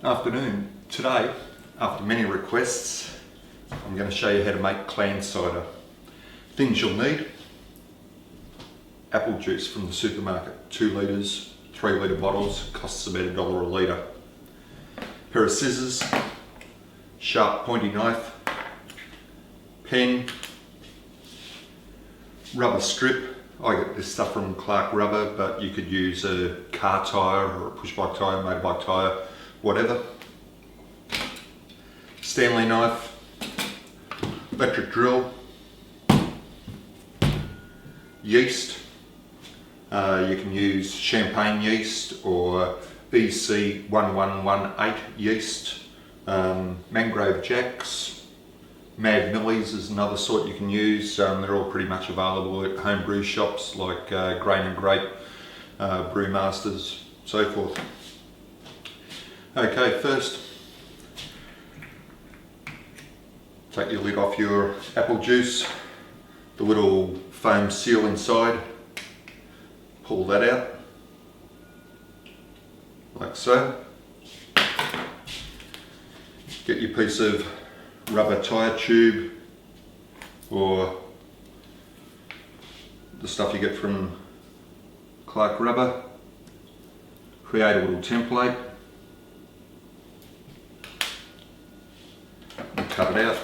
Afternoon. Today, after many requests, I'm going to show you how to make Clancider. Things you'll need: apple juice from the supermarket, 2 litres, 3 litre bottles, costs about $1 a litre. Pair of scissors, sharp pointy knife, pen, rubber strip. I get this stuff from Clark Rubber, but you could use a car tyre or a push bike tyre, motorbike tyre, whatever. Stanley knife, electric drill, yeast. You can use champagne yeast or BC 1118 yeast, mangrove jacks. Mad Millies is another sort you can use. They're all pretty much available at home brew shops like Grain and Grape, Brewmasters, so forth. Okay, first, take your lid off your apple juice, the little foam seal inside, pull that out, like so. Get your piece of rubber tyre tube or the stuff you get from Clark Rubber, create a little template and cut it out.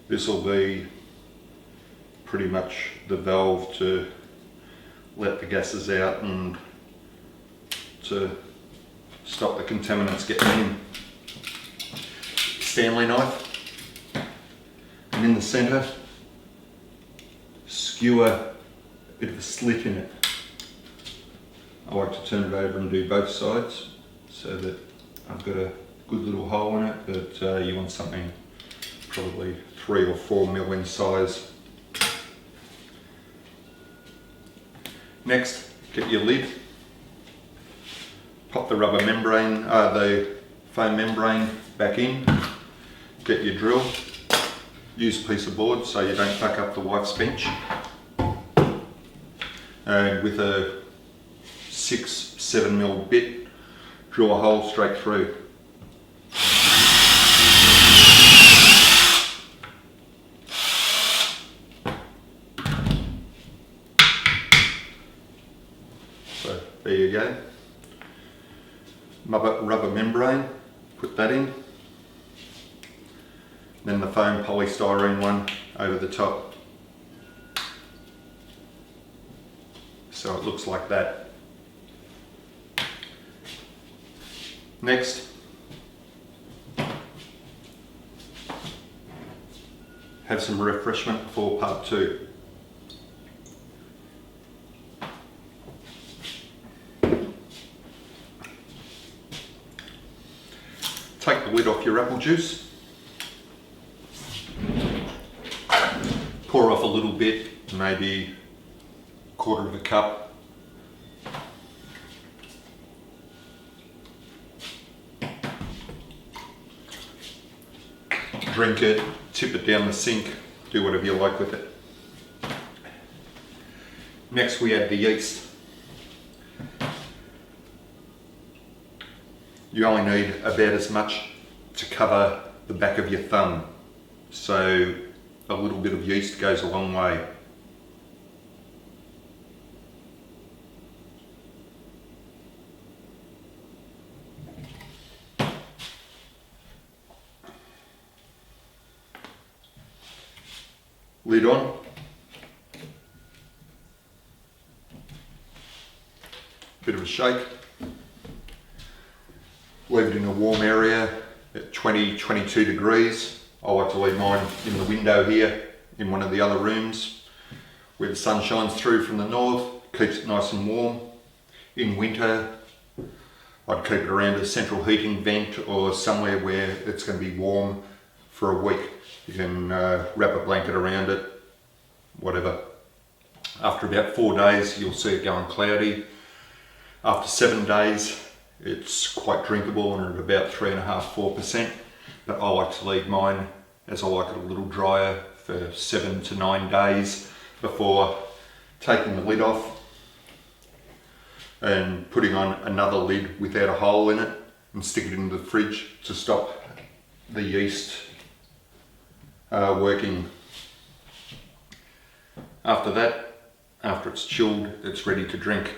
This will be pretty much the valve to let the gases out and to stop the contaminants getting in. Stanley knife, and in the centre, skewer a bit of a slit in it. I like to turn it over and do both sides so that I've got a good little hole in it, but you want something probably 3 or 4 mil in size. Next, get your lid, pop the rubber membrane, the foam membrane back in, get your drill, use a piece of board so you don't fuck up the wife's bench, and with a 6-7 mil bit, drill a hole straight through. So there you go. Rubber membrane, put that in. Then the foam polystyrene one over the top. So it looks like that. Next, have some refreshment for part 2. Take the lid off your apple juice, pour off a little bit, maybe 1/4 of a cup. Drink it, tip it down the sink, do whatever you like with it. Next we add the yeast. You only need about as much to cover the back of your thumb, so a little bit of yeast goes a long way. Lid on. Bit of a shake. Leave it in a warm area at 20-22 degrees. I like to leave mine in the window here in one of the other rooms where the sun shines through from the north, keeps it nice and warm. In winter, I'd keep it around a central heating vent or somewhere where it's going to be warm for a week. You can wrap a blanket around it, whatever. After about 4 days, you'll see it going cloudy. After 7 days, It's quite drinkable and at about 3.5–4%, but I like to leave mine, as I like it a little drier, for 7 to 9 days before taking the lid off and putting on another lid without a hole in it and stick it into the fridge to stop the yeast working. After that, after it's chilled, it's ready to drink.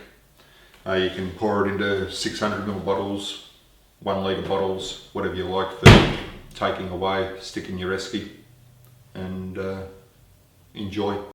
You can pour it into 600ml bottles, 1 litre bottles, whatever you like for taking away, stick in your esky and enjoy.